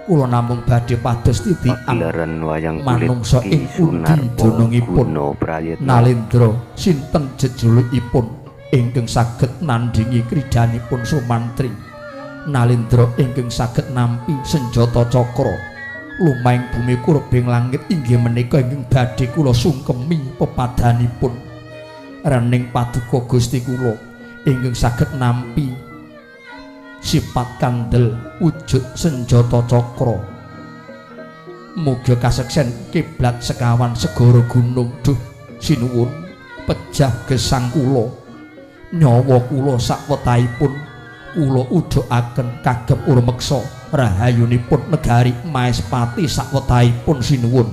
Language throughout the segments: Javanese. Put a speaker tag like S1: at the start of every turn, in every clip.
S1: kula namung badhe pados titikan
S2: wayang
S1: manungsa ing pundi dunungipun Nalendra sinten jejulukipun ingkang saged nandhingi kridanipun Sumantri Nalendra ingkang saged nampi senjata cakra lumaing bumi kurbing langit inggih menika ingkang badhe kula sungkemi pepadanipun rening paduka Gusti kula ingkang saged nampi sifat kandel wujud senjata cakra muga kaseksen kiblat sekawan segara gunung duh sinuwun pejah gesang kula nyawa kula sakwetahipun kula udhakaken kagem urmeksa rahayunipun negari Maespati sakwetahipun sinuwun.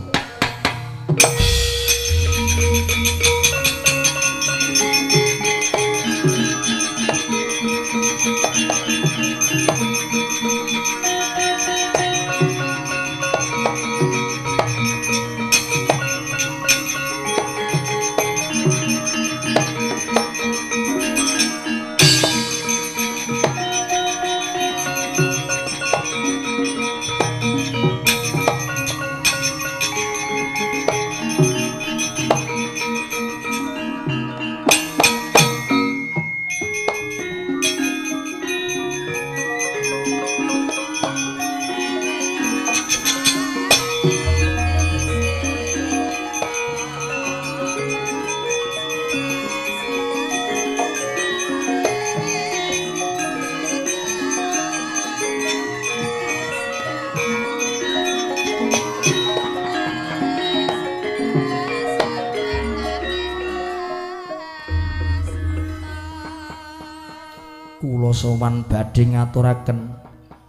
S1: Sowan badhe ngaturaken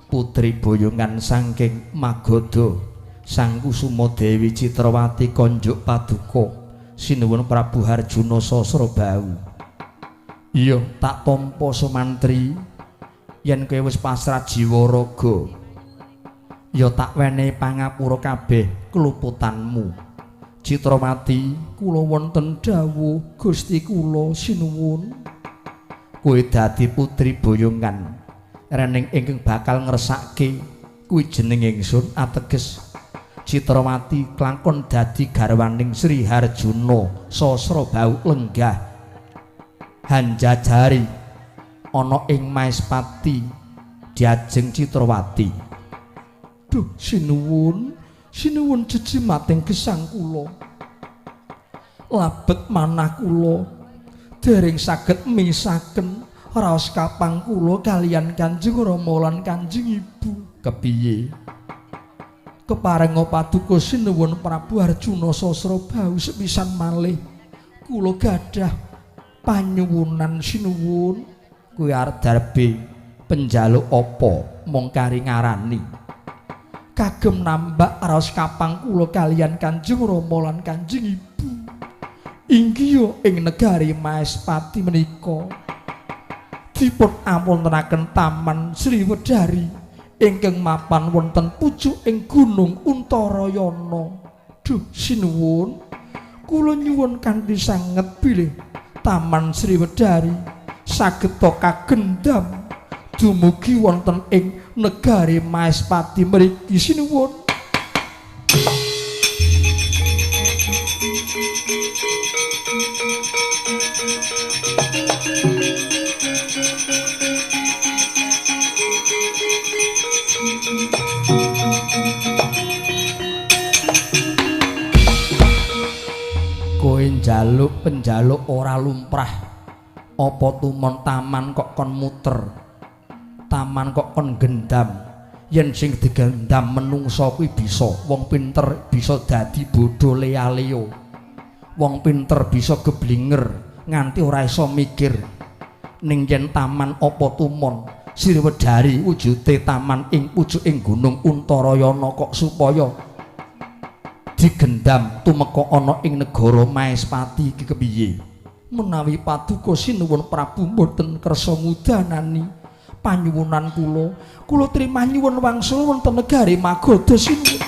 S1: putri boyongan saking Magoda Sang Kusuma Dewi Citrawati konjuk paduka sinuwun Prabu Harjuna Sasrabau. Iya tak tampa Sumantri yen kowe wis pasrah jiwa raga ya tak wenehi pangapura kabeh keluputanmu. Citrawati kula wonten dawuh Gusti kula sinuwun kowe dadi putri boyongan rening ingkang bakal ngresake kuwi jeneng ingsun ateges Citrawati klangkon dadi garwaning Sri Harjuna Sasrabau lenggah Hanjajari ana ing Maespati diajeng Citrawati. Duh sinuwun jejimating gesang kula labet manah kula dereng saged misaken raos kapang kula kaliyan Kanjeng Rama lan Kanjeng Ibu. Kepiye? Keparenga paduka sinuwun Prabu Harjuna Sasrabau sepisan malih kula gadah panyuwunan sinuwun. Kowe arep darbe penjaluk apa mung kari ngarani kagem nambah raos kapang kula kaliyan Kanjeng Rama lan Kanjeng Ibu inggih ing negari Maespati menika dipun amuntenaken Taman Sriwedari ingkang mapan wonten pucuk ing Gunung Untarayana. Duh sinuwun kula nyuwun kanthi sanget bilih Taman Sriwedari saged kagendam dumugi wonten ing negari Maespati mriki sinuwun. Kowe njaluk penjaluk ora lumrah apa tumon taman kok kon muter taman kok kon gendam yen sing digendam menungsa kuwi bisa wong pinter bisa dadi bodho lea-leo wong pinter bisa geblinger nganti ora iso mikir ning yen taman apa tumon Sriwedari wujude taman ing pucuking Gunung Untarayana kok supaya digendam tumeka ana ing negara Maespati iki kepiye? Menawi paduka sinuwun Prabu mboten kersa ngudanani panyuwunan kula trimah nyuwun wangsul wonten negari Magoda sinuwun.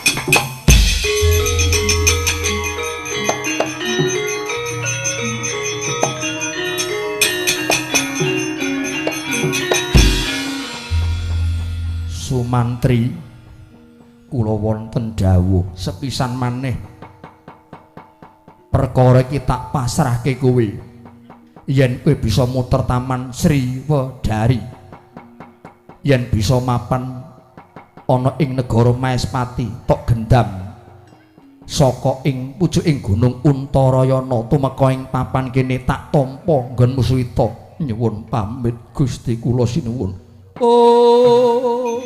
S1: Sumantri kula wonten dawuh sepisan maneh perkara iki tak pasrahke kowe yen kowe bisa muter taman Sriwedari yen bisa mapan ana ing negara Maespati tok gendam saka ing pucuking gunung Untarayana tumeka ing papan kene tak tampa nggon Muswita nyuwun pamit Gusti kula sinuwun oh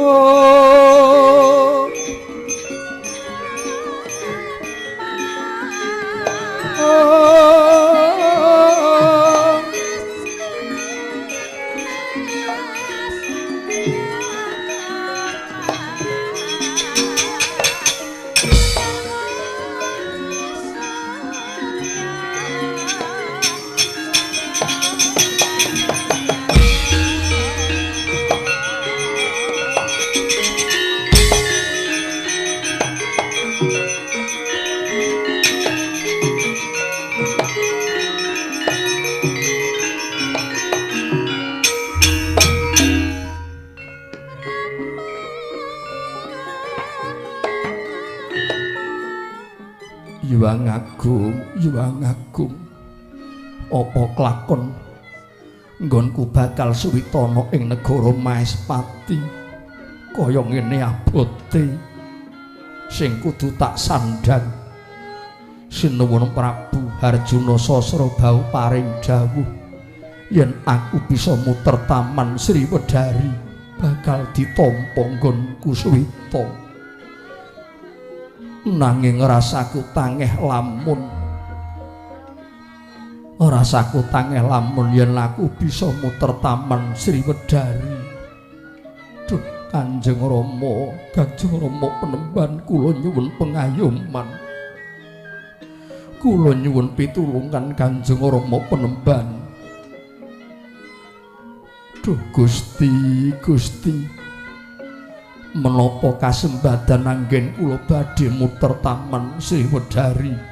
S1: oh Yuwang Agung apa kelakon nggonku bakal suwitana ing negara Maespati kaya ngene abote sing kudu tak sandhang sinuwun Prabu Harjuna Sasrabau paring dawuh yen aku bisa muter taman Sriwedari bakal ditampa nggonku suwita nanging rasaku tangeh lamun yen aku bisa muter taman Sriwedari duh Kanjeng Rama Penemban kula nyuwun pengayoman kula nyuwun pitulungan Kanjeng Rama Penemban duh Gusti menapa kasembadan anggen kula badhe muter taman Sriwedari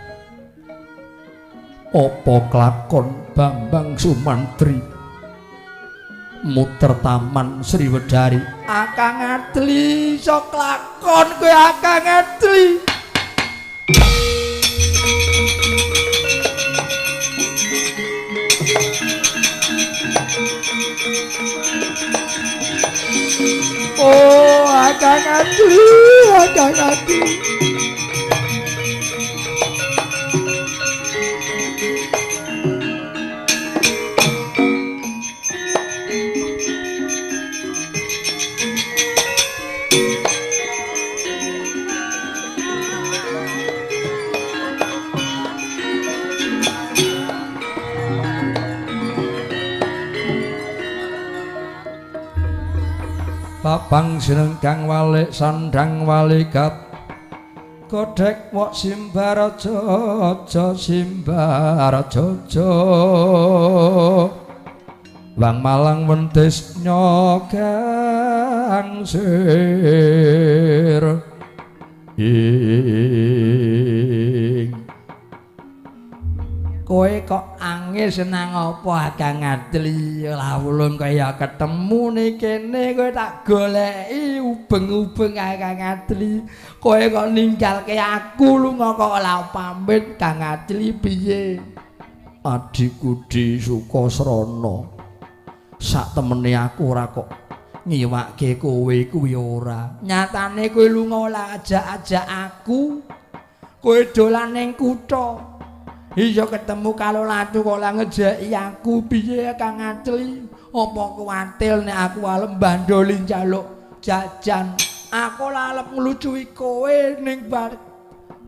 S1: apa kelakon Bambang Sumantri muter taman Sriwedari Akang Adli sok lakon kowe Akang Adli oh Akang Adli Papang jeneng kang walik sandhang walikat Kodhek wok Simbaraja aja Simbaraja Wang Malang wentis nyogang sir kowe kok angel senang apa Akang Adli lawulung kaya ketemu nih kene kowe tak goleki ubeng-ubeng Akang Adli kowe kok ninggalke aku lunga kok ora pamit Kang Adli piye adikku di Sukasrana sak temene aku ora kok ngiwake kowe kuwi ora nyatane kowe lunga ora ajak-ajak aku kowe dolan ning kutha iya ketemu karo latu kok lah ngejeki aku piye Kang Adli apa kuwatil nek aku alem bandoli njaluk jajan aku lalep nglucuhi kowe ning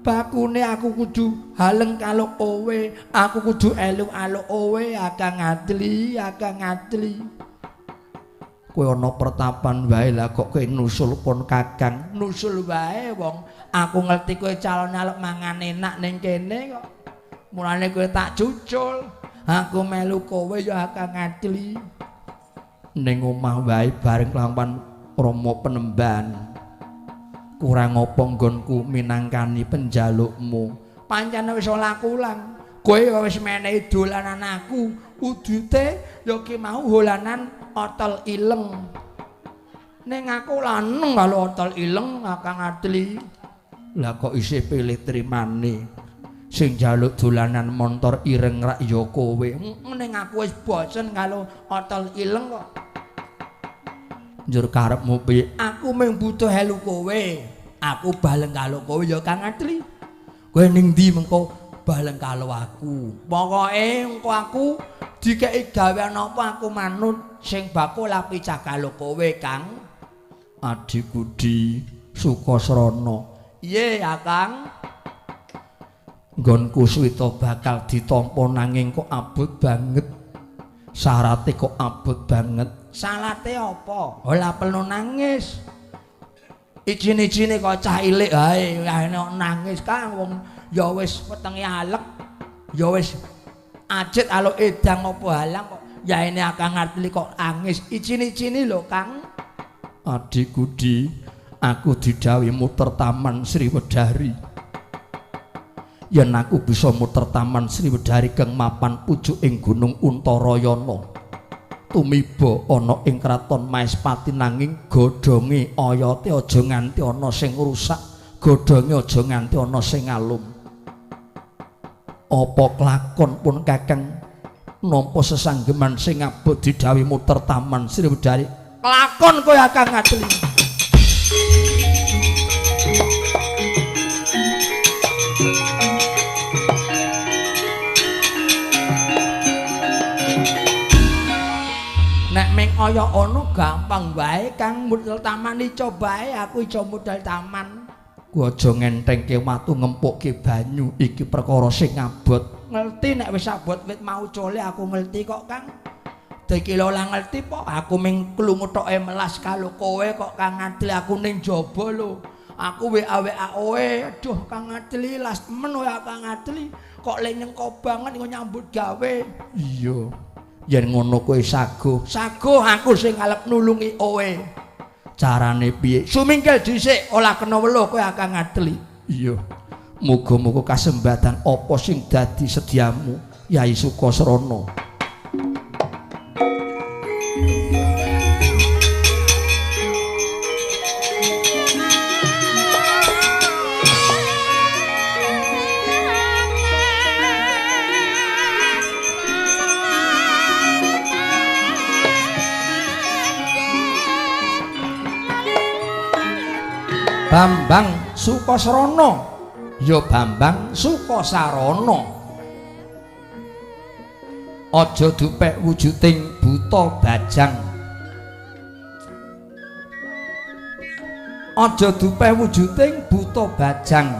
S1: bakune aku kudu haleng kalo kowe aku kudu eluk-aluk kowe Akang Adli kowe ana pertapan wae lah kok kowe nusul pon Kakang nusul wae wong aku ngerti kowe calon alep mangan enak ning kene kok mulane kowe tak cucul aku melu kowe ya Akang Adli ning omah wae bareng kelawan Rama Penemban kurang apa nggonku minangkani penjalukmu pancen wis ora kulang kowe wis menehi dolanan aku udute ya ki mau holanan otol ileng Ning aku laneng kalau Otal Ileng Kakang Adli. Lah kok isih pilih trimane. Sing njaluk dolanan montor ireng rak ya kowe. Ning aku wis bosen kalau Otal Ileng kok. Njur karepmu piye? Aku mung butuh helu kowe. Aku baleng karo kowe ya Kang Adli. Kowe ning ndi mengko baleng karo aku. Pokoke engko aku dikeki gawean apa aku manut sing bakul api cakalo kowe Kang Adi Budi Sukasrana. Iye ya Kang. Nggonku suwita bakal ditampa nanging kok abot banget. Syarate kok abot banget. Salate apa? Ora perlu nangis. Ijin-ijine kok cah ilik ae nek nangis Kang wong ya wis wetenge alek. Ya wis ajit aluk edang apa halang kok yaene Kang Adli kok nangis. Ijin-ijine lho Kang. Adi Budi, aku didhawuhi muter Taman Sriwedari. Yen aku bisa muter Taman Sriwedari kang mapan pucuk ing Gunung Untarayana. Tumiba ana ing kraton Maespati nanging godhonge oyote aja nganti ana sing rusak, godhonge aja nganti ana sing alum. Apa kelakon pun Kakang nampa sesanggeman sing abot didhawuhi muter Taman Sriwedari. Kelakon kowe Kakang Adli. Nek ming kaya ana gampang wae Kang mudal taman ico bae aku ico mudal taman. Ku aja ngentengke watu ngempukke banyu iki perkara sing abot. Ngerti nek wis abot wit mau cole aku ngerti kok Kang. Dikira ora ngerti po aku ming klungutoke melas karo kowe kok Kang Adli aku ning jaba lho. Aku WA kowe. Aduh Kang Adli las temen ya Kang Adli. Kok lenyengko banget kok nyambut gawe. Iya. Yen ngono kowe saguh. Saguh aku sing arep nulungi kowe. Carane piye? Sumingkil dhisik ora kena weluh kowe Kang Adli. Iya. Muga-muga kasembadan apa sing dadi sediamu Yai Sukasrana. Bambang Sukasrana ya Bambang Sukasarana. Aja dupek wujuding buta bajang. Aja dupek wujuding buta bajang.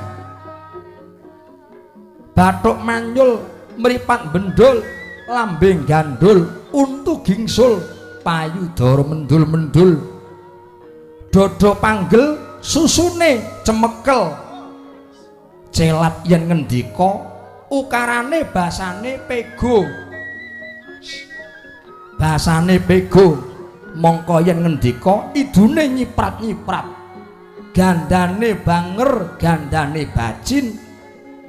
S1: Bathuk manyul mripat bendul lambing gandul untu gingsul payudara mendul-mendul. Dodo panggel susune cemekel celat yen ngendika ukarane basane pego mongko yen ngendika idune nyiprat-nyiprat gandane banger gandane bajin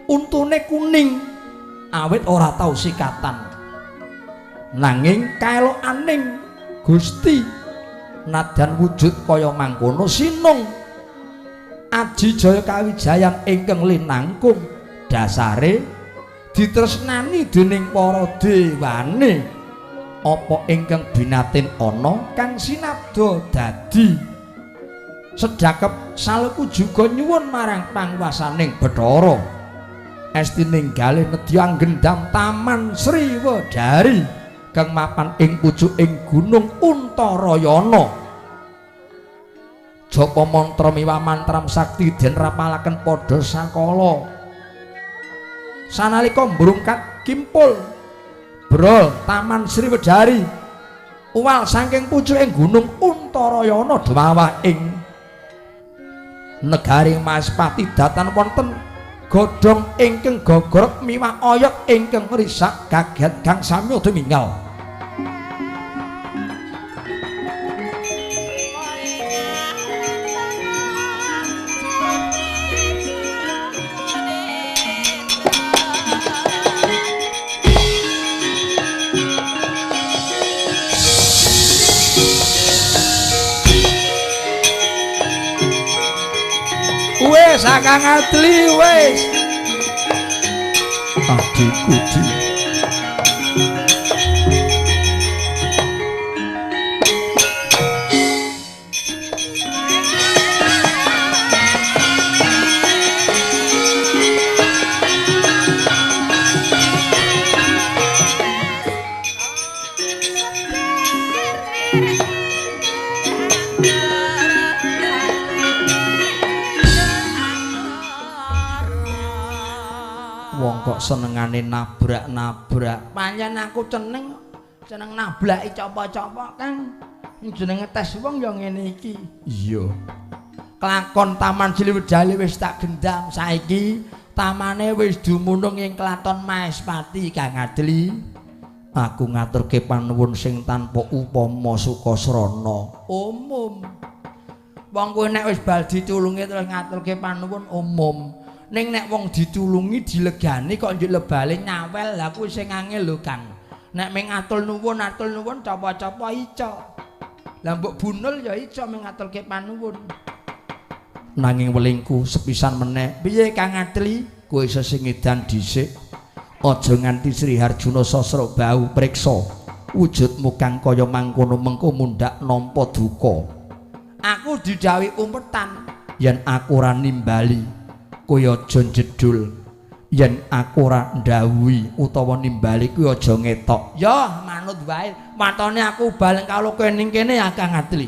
S1: untune kuning awit ora tau sikatan nanging kaelokaning Gusti nadan wujud kaya mangkono sinung Aji Jaya Kawijayan ingkang linangkung dasare ditresnani dening para dewane apa ingkang binatin ana kang sinabda dadi sedakep saluku juga nyuwun marang pangwasaning Bathara esti ninggalih nedya gendam Taman Sriwedari kang mapan ing pucuking Gunung Untarayana. Japa mantra miwah mantram sakti den rapalaken padha sakala. Sanalika mbrungkat kimpul brol Taman Sriwedari uwal saking pucuking Gunung Untarayana dawah ing negari Maespati datan wonten godhong ingkang gogorok miwah oyot ingkang risak kaget kang sami tuminggal. Kang Adli wis. Adikku di. Kok senengane nabrak-nabrak. Pancen aku seneng nablaki copo-copo, Kang. Jenenge tes wong ya ngene iki. Iya. Kelakon Taman Sriwedari wis tak gendam. Saiki tamane wis dumunung ing Klaton Maespati, Kang Adli. Aku ngaturke panuwun sing tanpa upama Sukasrana. Umum. Wong kowe nek wis bal ditulungi terus ngaturke panuwun umum. Ning nek wong ditulungi dilegani kok njuk lebale nyawel, lha kuwi sing angel lho, Kang. Nek ming atul nuwun capa-capa ica. Lah mbok bunul ya ica ming ngatulke panuwun. Nanging welingku sepisan meneh. Piye Kang Adli? Kowe sesingidan dhisik. Aja nganti Sri Harjuna Sasra bau priksa. Wujudmu kang kaya mangkono mengko mundhak nampa duka. Aku didhawuhi umpetan yen aku ora nimbali. Kowe aja jedul yen aku ora ndhawuhi utawa nimbali kuwi aja ngetok. Ya manut wae. Matane aku bal kalau kowe ning kene ya Kang Adli.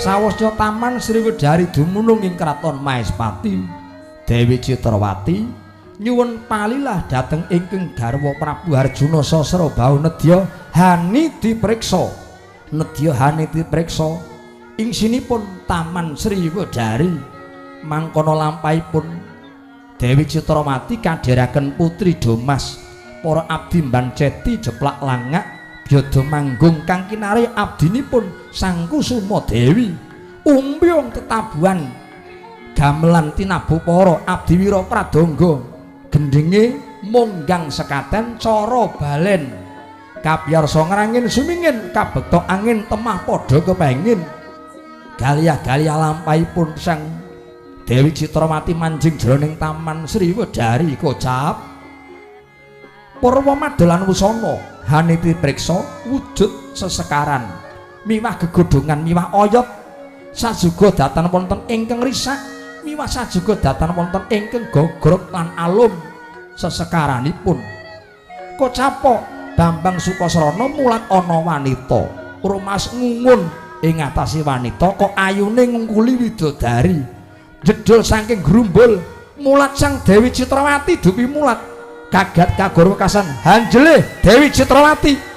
S1: Sawusnya Taman Sriwedari dumunung ing Kraton Maespati, Dewi Citrawati nyuwun palilah dhateng ingkang garwa Prabu Harjuna Sasra bau nedya hani dipriksa. Nedya hani dipriksa ing sinipun Taman Sriwedari. Mangkono lampahipun Dewi Citrawati kadheraken Putri Domas, para abdi mbanceti jeplak langak Byodo manggung kang kinarih abdinipun Sang Kusuma Dewi. Umbyong tetabuhan gamelan tinabu para abdi wira pradangga. Gendenge monggang sekaten cara balen. Kapiyarsa ngrangin sumingin kabekta angin temah padha kepengin. Galiah-galiah lampahipun Sang Dewi Citrawati manjing jroning Taman Sriwedari kocap. Purwa madelan wusana haniti priksa wujud sesekaran miwah gegodhongan miwah oyot sajuga datan wonten ingkang risak miwah sajuga datan wonten ingkang gogrog lan alum sesekaranipun kocapa Bambang Sukasrana mulat ana wanita rumas ngungun ing ngatasi wanita kok ayune ngungkuli widodari jedul saking grumbul mulat Sang Dewi Citrawati dupi mulat kagat kagor wekasan hanjele Dewi Citrawati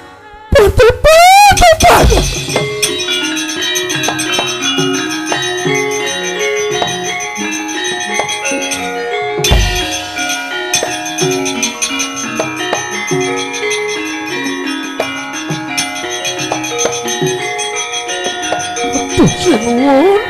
S1: sinuwun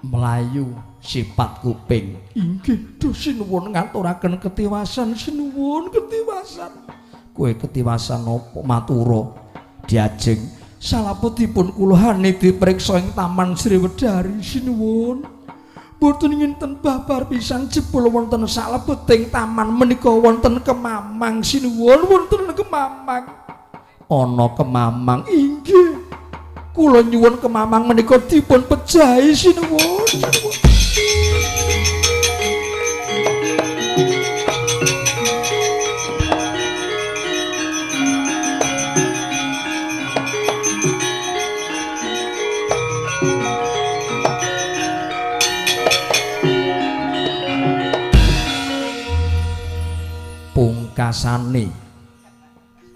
S1: melayu sifat kuping. Inggih duh sinuwun ngaturaken ketiwasan sinuwun ketiwasan. Kowe ketiwasan napa matura diajeng salapetipun kula haniti priksa ing Taman Sriwedari sinuwun. Boten nginten babar pisan jebul wonten salebeting taman menika wonten kemamang sinuwun wonten kemamang. Ana kemamang inggih. Kula nyuwun kemamang menika dipun pejahi sinuwun.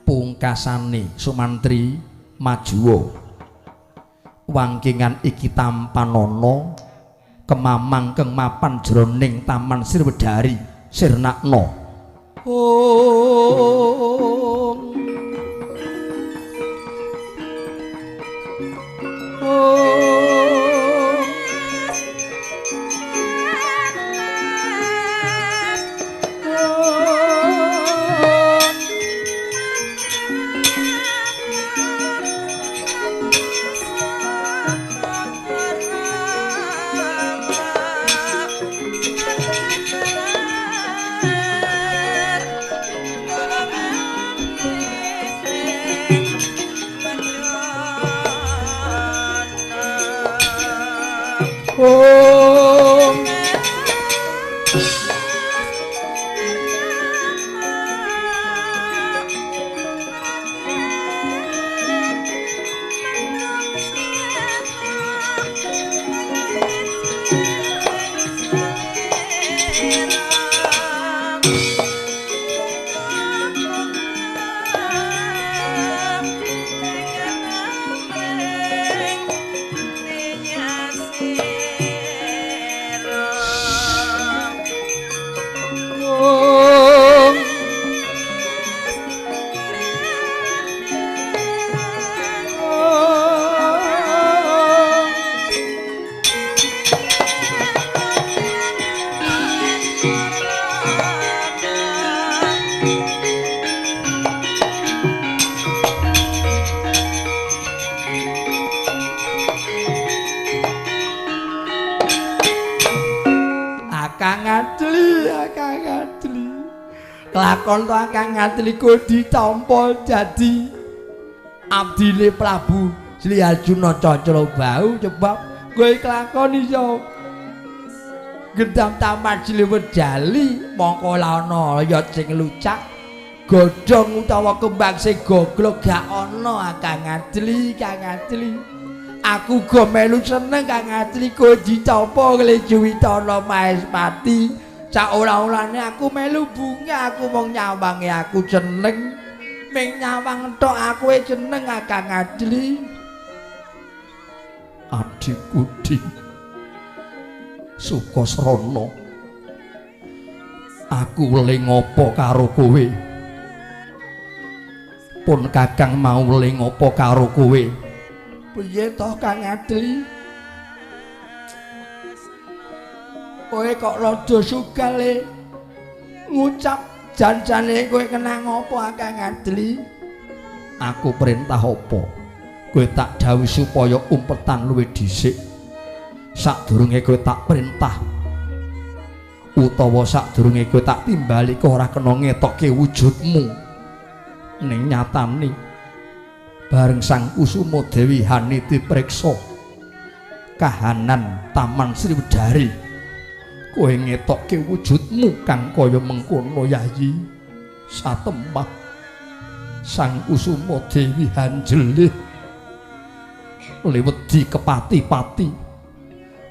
S1: pungkasane Sumantri Majuwa wangkingan iki tampan ana kemamang keng mapan jroning Taman Sriwedari sirnakna lakon to Kang Ngatli kodi tampa dadi abdine Prabu Sri Arjuna Cacrabau sebab kowe kelakon iso gendam Taman Sriwedari mongko la ana ya sing lucak godhong utawa kembang sing goglok gak ana Kang Ngatli aku go melu seneng Kang Ngatli kodi tampa Klejuwitana Mahespati sak ora-orane aku melu bunga aku mung nyawange aku jeneng ming nyawang tok aku jeneng Kang Adli adikku di Sukasrana aku weling apa karo kowe pun Kakang mau weling apa karo kowe piye toh Kang Adli kowe kok rada sugale ngucap janjane kowe kenang apa Kang Adli aku perintah apa kowe tak dawuh supaya umpetan luwih dhisik sadurunge kowe tak perintah utawa sadurunge kowe tak timbali kowe ora kena ngetokke wujudmu ning nyatane bareng Sang Kusuma Dewi Haniti priksa kahanan Taman Sriwedari kowe ngetokke wujudmu kang kaya mengkono Yayi satemah Sang Kusuma Dewi Hanjelih liwedi kepati-pati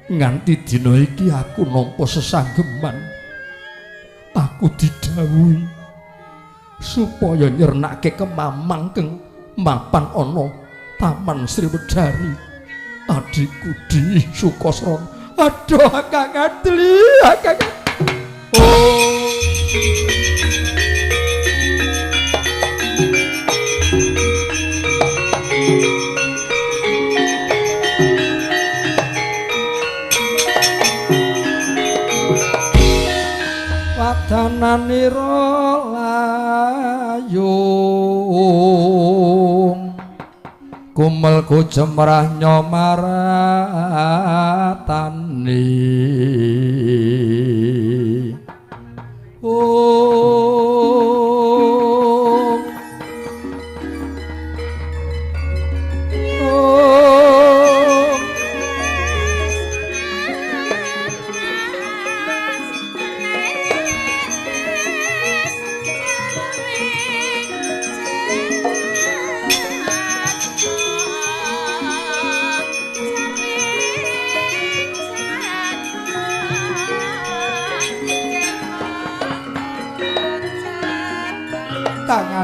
S1: nganti dina iki aku nampa sesanggeman aku didhawuhi supaya nyernake kemamang keng mapan ana Taman Sriwedari adikku di Sukasrana aduh Kang Adli Kang wadananira layung kumelku jemrah nyomaratani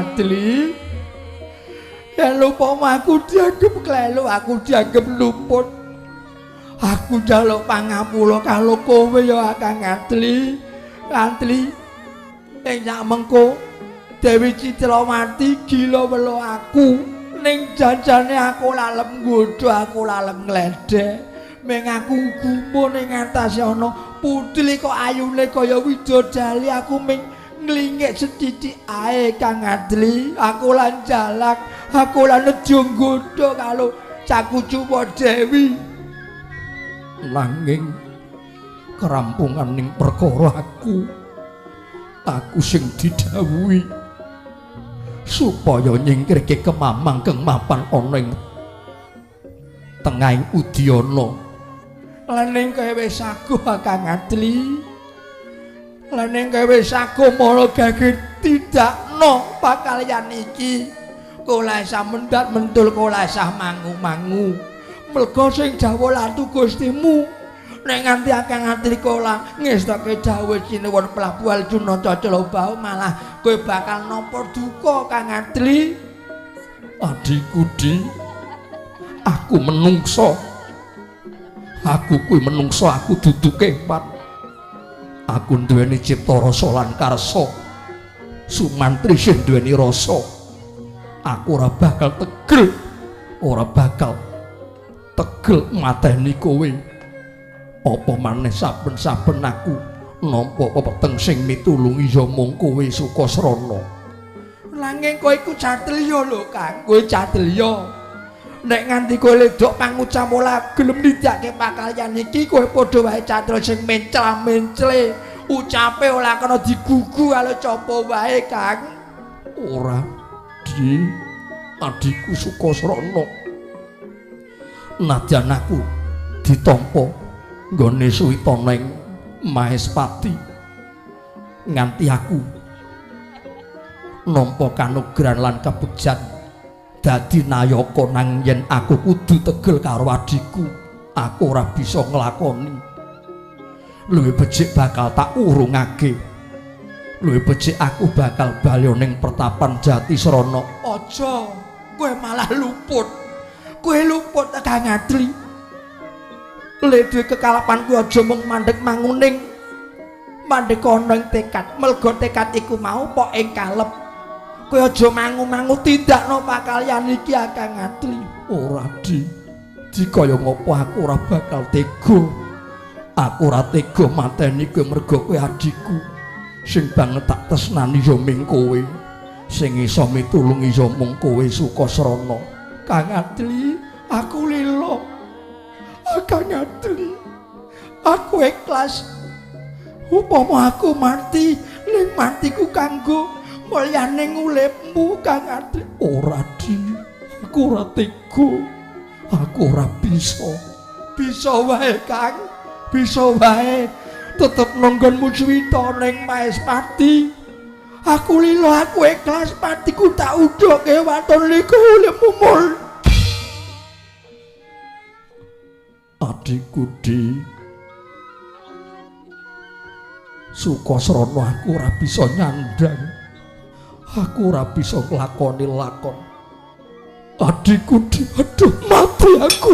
S1: Adli. Yen upama aku dianggep klelu, aku dianggep luput. Aku njaluk pangapura karo kowe ya Kang Adli. Adli. Ing sak mengko Dewi Citrawati gila welo aku. Ning janjane aku lalem nggodho, aku lalem ngledek. Meng aku gumun ning atase ana putri kok ayune kaya widodari, aku ming nglingik sethithik ae Kang Adli. Aku lan jalak, aku lan nejo nggodho karo Cakucupa Dewi. Nanging kerampungan ning perkara aku sing didhawuhi supaya nyingkirke kemamang kang mapan ana ing tengahing Udyana. Lan ning kowe wis saguh Kang Adli. Lan ning kowe wis saguh mara gage tidakno pakalyan iki. Kowe sah mendat mentul, kowe sah mangu-mangu. Merga sing dawuh latu Gustimu nek nganti Kang Adli kula ngestoke dawuh Cinuwun Prabu Arjuna Cacalobau malah kowe bakal nampa duka Kang Adli. Adhiku Di, aku menungso. Aku kuwi menungso, aku dudu kewan. Aku duweni cipta rasa lan karsa. Sumantri sing duweni rasa. Aku ora bakal tegel, ora bakal tegel mateni kowe. Apa maneh saben-saben aku nampa pepeteng sing mitulungi ya mung kowe Sukasrana. Nanging kowe iku catriya lho Kang, kowe catriya. Nek nganti kowe ledok pangucap ora gelem nindakake pakalyan iki, kowe padha wae catriya sing menclah-mencle. Ucape ora kena digugu karo capa wae Kang. Ora, Di, adhiku Sukasrana. Nadyan aku ditampa nggone Suwitana ing Mahespati, nganti aku nampa kanugrahan lan kabegjan dadi nayaka, nang yen aku kudu tegel karo adhiku, aku ora bisa nglakoni. Luwih becik bakal tak urungake. Luwih becik aku bakal bali ning pertapan Jatisrana. Aja, kowe malah luput. Kowe luput Kang Adli. Ledhe kekalapan kuwi aja mung mandhek manguning. Mandhek ana ing tekad, melga tekad iku mau pok ing kalep. Kowe aja mangu-mangu tindakno pakalyan iki Kang Adli. Ora Di. Di kaya ngopo aku ora bakal tega. Aku ora tega mateni kowe merga kowe adhiku. Sing banget tak tresnani ya ming kowe. Sing iso mitulungi ya mung kowe Sukasrana. Kang Adli, aku lila. Kang Adli, aku ikhlas. Upama aku mati, ning matiku kanggo mulyaning uripmu Kang Adli. Ora Di, aku ora tega. Aku ora bisa. Bisa wae Kang, bisa wae. Tetep nonggonmu Suwita ning Mahespati. Aku lila, aku ikhlas, patiku tak udoke waton liku uripmu mul. Adhiku Di, Sukasrana aku ora bisa nyandang. Aku ora bisa nglakoni lakon. Adhiku Di, aduh mati aku.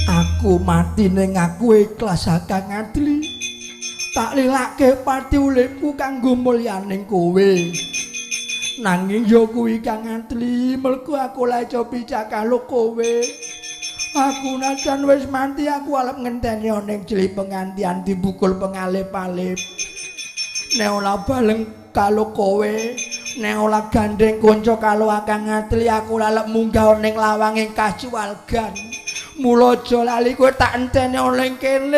S1: Aku mati ning aku ikhlas Kang Adli. Tak lilake pati uripku kanggo mulyaning kowe. Nanging ya kuwi Kang Adli, mergo aku lek coba karo kowe. Aku najan wis mati, aku arep ngenteni ning jeli pengantian dibukul pengalip-alip. Nek ora baleng karo kowe, nek ora gandeng kanca karo Kang Adli, aku arep munggah ning lawanging kasuwargan. Mula aja lali kowe tak enteni ning kene.